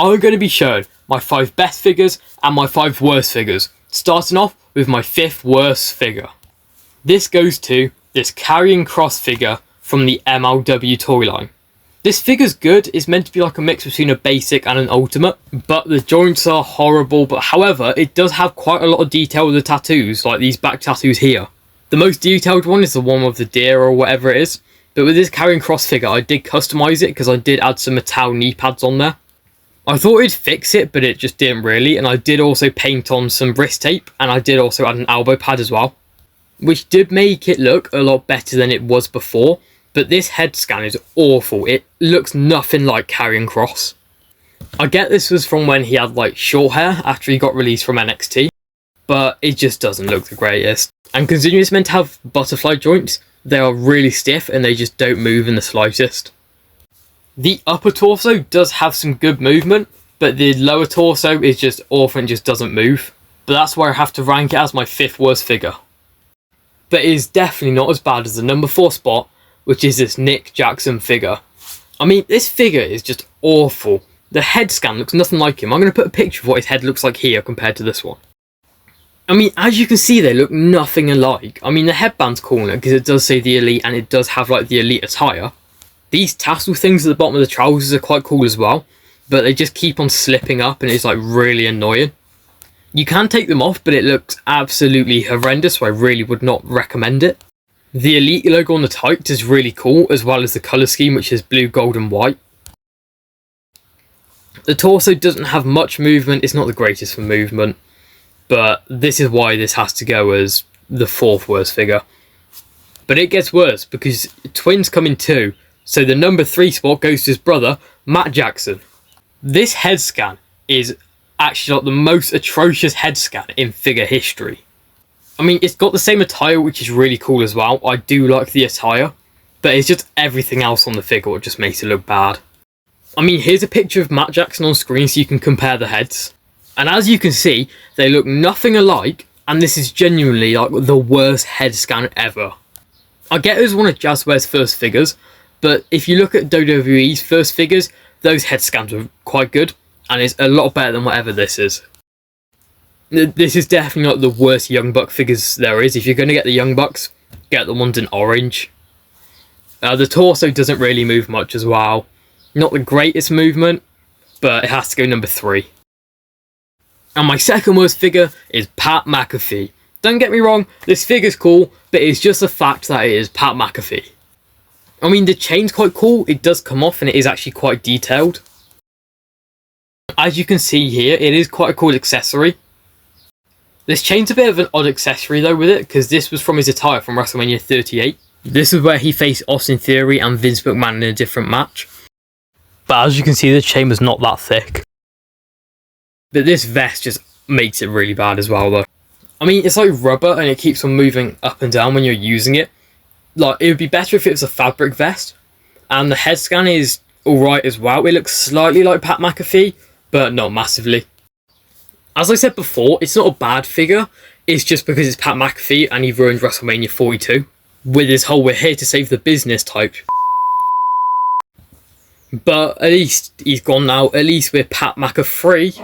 I'm going to be showing my 5 best figures and my 5 worst figures, starting off with my 5th worst figure. This goes to this Karrion Kross figure from the MLW toy line. This figure's good, it's meant to be like a mix between a basic and an ultimate, but the joints are horrible. But however, it does have quite a lot of detail with the tattoos, like these back tattoos here. The most detailed one is the one with the deer or whatever it is, but with this Karrion Kross figure I did customise it because I did add some metal knee pads on there. I thought it'd fix it, but it just didn't really, and I did also paint on some wrist tape, and I did also add an elbow pad as well, which did make it look a lot better than it was before. But this head scan is awful. It looks nothing like Karrion Kross. I get this was from when he had like short hair after he got released from NXT, but it just doesn't look the greatest. And considering it's meant to have butterfly joints, they are really stiff and they just don't move in the slightest. The upper torso does have some good movement, but the lower torso is just awful and just doesn't move. But that's where I have to rank it as my 5th worst figure. But it is definitely not as bad as the number 4 spot, which is this Nick Jackson figure. I mean, this figure is just awful. The head scan looks nothing like him. I'm going to put a picture of what his head looks like here compared to this one. I mean, as you can see, they look nothing alike. I mean, the headband's cool because it does say the Elite and it does have like the Elite attire. These tassel things at the bottom of the trousers are quite cool as well, but they just keep on slipping up and it's like really annoying. You can take them off, but it looks absolutely horrendous, so I really would not recommend it. The Elite logo on the tights is really cool, as well as the colour scheme, which is blue, gold and white. The torso doesn't have much movement, it's not the greatest for movement, but this is why this has to go as the 4th worst figure. But it gets worse, because twins come in 2, so the number 3 spot goes to his brother, Matt Jackson. This head scan is actually like the most atrocious head scan in figure history. I mean, it's got the same attire, which is really cool as well. I do like the attire, but it's just everything else on the figure that just makes it look bad. I mean, here's a picture of Matt Jackson on screen so you can compare the heads. And as you can see, they look nothing alike, and this is genuinely like the worst head scan ever. I get it was one of Jazzware's first figures, but if you look at WWE's first figures, those head scans were quite good, and it's a lot better than whatever this is. This is definitely not the worst Young Buck figures there is. If you're going to get the Young Bucks, get the ones in orange. The torso doesn't really move much as well. Not the greatest movement, but it has to go number 3. And my 2nd worst figure is Pat McAfee. Don't get me wrong, this figure's cool, but it's just the fact that it is Pat McAfee. I mean, the chain's quite cool, it does come off and it is actually quite detailed. As you can see here, it is quite a cool accessory. This chain's a bit of an odd accessory though with it, because this was from his attire from WrestleMania 38. This is where he faced Austin Theory and Vince McMahon in a different match. But as you can see, the chain was not that thick. But this vest just makes it really bad as well though. I mean, it's like rubber and it keeps on moving up and down when you're using it. Like, it would be better if it was a fabric vest. And the head scan is alright as well. It looks slightly like Pat McAfee, but not massively. As I said before, it's not a bad figure, it's just because it's Pat McAfee and he ruined WrestleMania 42 with his whole "we're here to save the business" type. But at least he's gone now, at least we're Pat McAfee.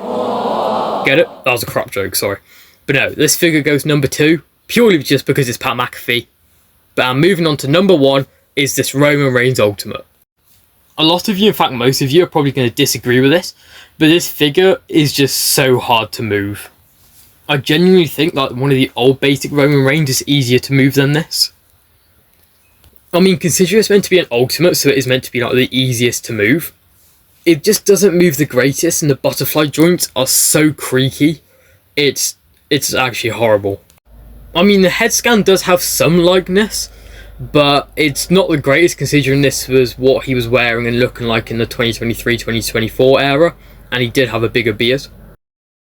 Get it? That was a crap joke, sorry. But no, this figure goes number 2, purely just because it's Pat McAfee. But moving on to number 1 is this Roman Reigns Ultimate. A lot of you, in fact most of you, are probably going to disagree with this, but this figure is just so hard to move. I genuinely think that one of the old basic Roman Reigns is easier to move than this. I mean, considering it's meant to be an ultimate, so it is meant to be like the easiest to move. It just doesn't move the greatest, and the butterfly joints are so creaky. It's actually horrible. I mean, the head scan does have some likeness, but it's not the greatest considering this was what he was wearing and looking like in the 2023-2024 era, and he did have a bigger beard.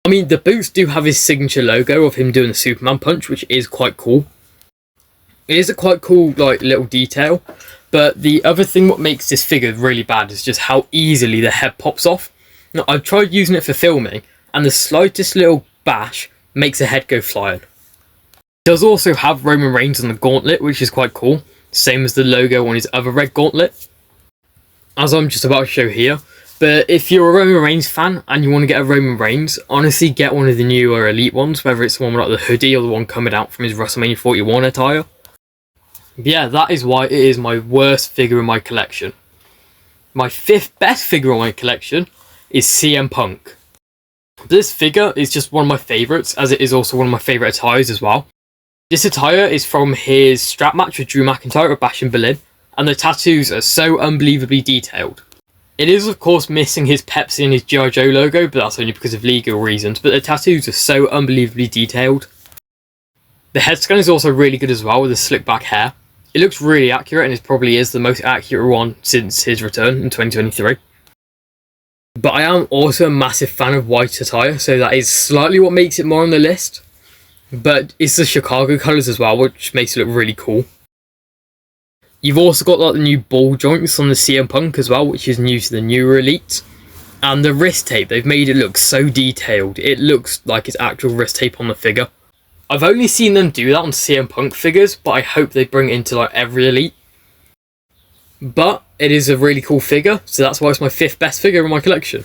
I mean, the boots do have his signature logo of him doing the Superman punch, which is quite cool. It is a quite cool like little detail, but the other thing what makes this figure really bad is just how easily the head pops off. Now, I've tried using it for filming, and the slightest little bash makes the head go flying. It does also have Roman Reigns on the gauntlet, which is quite cool, same as the logo on his other red gauntlet. As I'm just about to show here, But if you're a Roman Reigns fan and you want to get a Roman Reigns, honestly get one of the newer Elite ones, whether it's the one with like the hoodie or the one coming out from his WrestleMania 41 attire. But yeah, that is why it is my worst figure in my collection. My 5th best figure in my collection is CM Punk. This figure is just one of my favourites, as it is also one of my favourite attires as well. This attire is from his strap match with Drew McIntyre at Bash in Berlin, and the tattoos are so unbelievably detailed. It is of course missing his Pepsi and his G.I. Joe logo, but that's only because of legal reasons, but the tattoos are so unbelievably detailed. The head scan is also really good as well, with the slick back hair. It looks really accurate, and it probably is the most accurate one since his return in 2023. But I am also a massive fan of white attire, so that is slightly what makes it more on the list. But it's the Chicago colours as well, which makes it look really cool. You've also got like the new ball joints on the CM Punk as well, which is new to the newer Elite. And the wrist tape, they've made it look so detailed. It looks like it's actual wrist tape on the figure. I've only seen them do that on CM Punk figures, but I hope they bring it into like every Elite. But it is a really cool figure, so that's why it's my 5th best figure in my collection.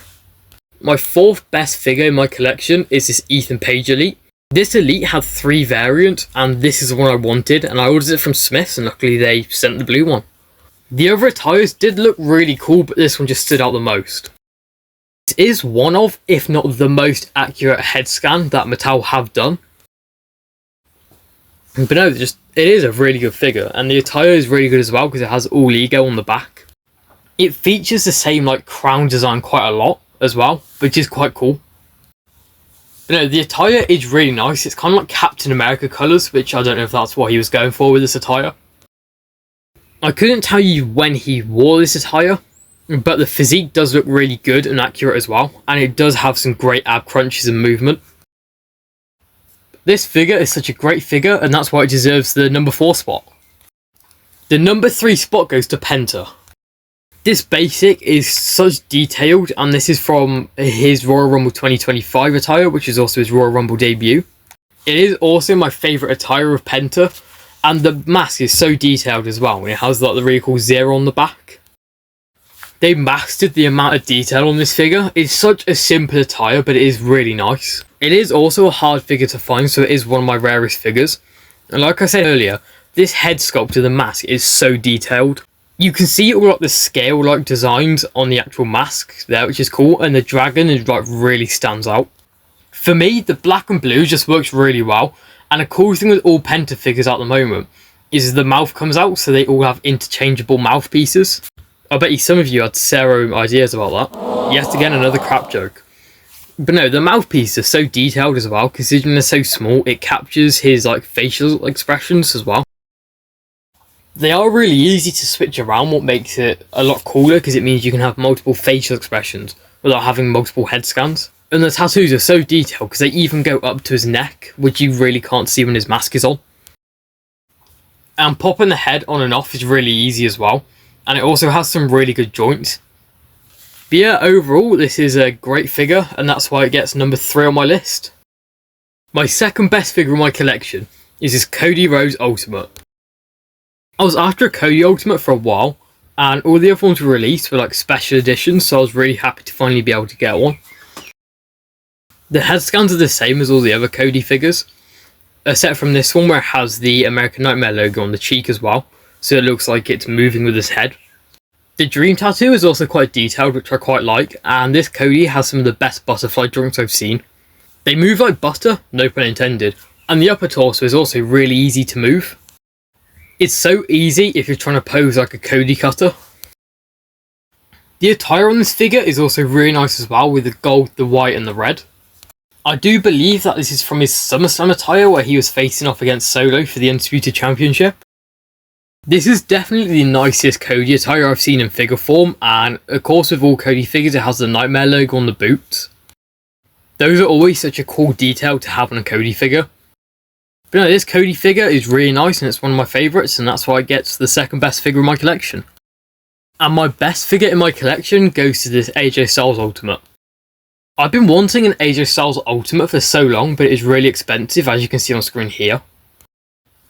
My 4th best figure in my collection is this Ethan Page Elite. This Elite had 3 variants, and this is the one I wanted, and I ordered it from Smith's, and luckily they sent the blue one. The other attires did look really cool, but this one just stood out the most. This is one of, if not the most accurate head scan that Mattel have done. But no, it is a really good figure, and the attire is really good as well because it has all ego on the back. It features the same like crown design quite a lot as well, which is quite cool. But no, the attire is really nice. It's kind of like Captain America colours, which I don't know if that's what he was going for with this attire. I couldn't tell you when he wore this attire, but the physique does look really good and accurate as well, and it does have some great ab crunches and movement. This figure is such a great figure, and that's why it deserves the number 4 spot. The number 3 spot goes to Penta. This basic is such detailed, and this is from his Royal Rumble 2025 attire, which is also his Royal Rumble debut. It is also my favourite attire of Penta, and the mask is so detailed as well, and it has like the really cool 0 on the back. They mastered the amount of detail on this figure. It's such a simple attire, but it is really nice. It is also a hard figure to find, so it is one of my rarest figures. And like I said earlier, this head sculpt of the mask is so detailed. You can see all like the scale-like designs on the actual mask there, which is cool, and the dragon is like really stands out. For me, the black and blue just works really well, and a cool thing with all Penta figures at the moment is the mouth comes out, so they all have interchangeable mouthpieces. I bet you some of you had zero ideas about that. Yet again, another crap joke. But no, the mouthpieces are so detailed as well, considering they're so small, it captures his like facial expressions as well. They are really easy to switch around, what makes it a lot cooler, because it means you can have multiple facial expressions without having multiple head scans. And the tattoos are so detailed because they even go up to his neck, which you really can't see when his mask is on. And popping the head on and off is really easy as well, and it also has some really good joints. But yeah, overall this is a great figure, and that's why it gets number 3 on my list. My second best figure in my collection is this Cody Rhodes Ultimate. I was after a Cody Ultimate for a while, and all the other ones were released were like special editions, so I was really happy to finally be able to get one. The head scans are the same as all the other Cody figures, except from this one where it has the American Nightmare logo on the cheek as well, so it looks like it's moving with his head. The Dream tattoo is also quite detailed, which I quite like, and this Cody has some of the best butterfly joints I've seen. They move like butter, no pun intended, and the upper torso is also really easy to move. It's so easy if you're trying to pose like a Cody cutter. The attire on this figure is also really nice as well, with the gold, the white and the red. I do believe that this is from his SummerSlam attire where he was facing off against Solo for the Undisputed Championship. This is definitely the nicest Cody attire I've seen in figure form, and of course with all Cody figures it has the Nightmare logo on the boots. Those are always such a cool detail to have on a Cody figure. But no, this Cody figure is really nice and it's one of my favourites, and that's why it gets the second best figure in my collection. And my best figure in my collection goes to this AJ Styles Ultimate. I've been wanting an AJ Styles Ultimate for so long, but it is really expensive, as you can see on screen here.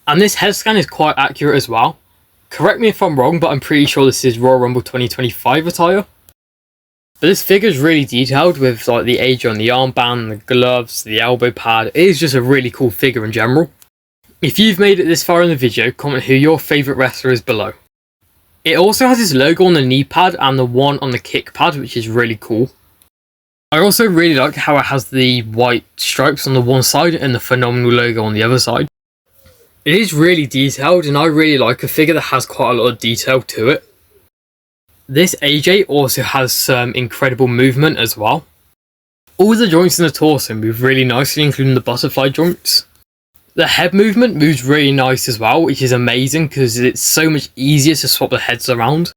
And this head scan is quite accurate as well. Correct me if I'm wrong, but I'm pretty sure this is Royal Rumble 2025 attire. But this figure is really detailed with like the AJ on the armband, the gloves, the elbow pad. It is just a really cool figure in general. If you've made it this far in the video, comment who your favourite wrestler is below. It also has his logo on the knee pad and the one on the kick pad, which is really cool. I also really like how it has the white stripes on the one side and the phenomenal logo on the other side. It is really detailed, and I really like a figure that has quite a lot of detail to it. This AJ also has some incredible movement as well. All the joints in the torso move really nicely, including the butterfly joints. The head movement moves really nice as well, which is amazing because it's so much easier to swap the heads around.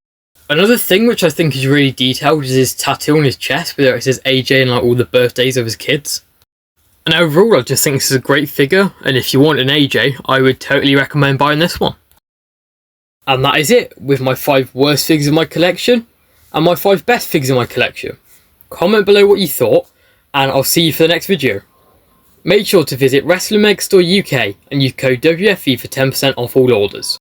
Another thing which I think is really detailed is his tattoo on his chest, where it says AJ and like all the birthdays of his kids. And overall, I just think this is a great figure, and if you want an AJ, I would totally recommend buying this one. And that is it with my 5 worst figures in my collection and my 5 best figures in my collection. Comment below what you thought, and I'll see you for the next video. Make sure to visit Wrestling Meg Store UK and use code WFE for 10% off all orders.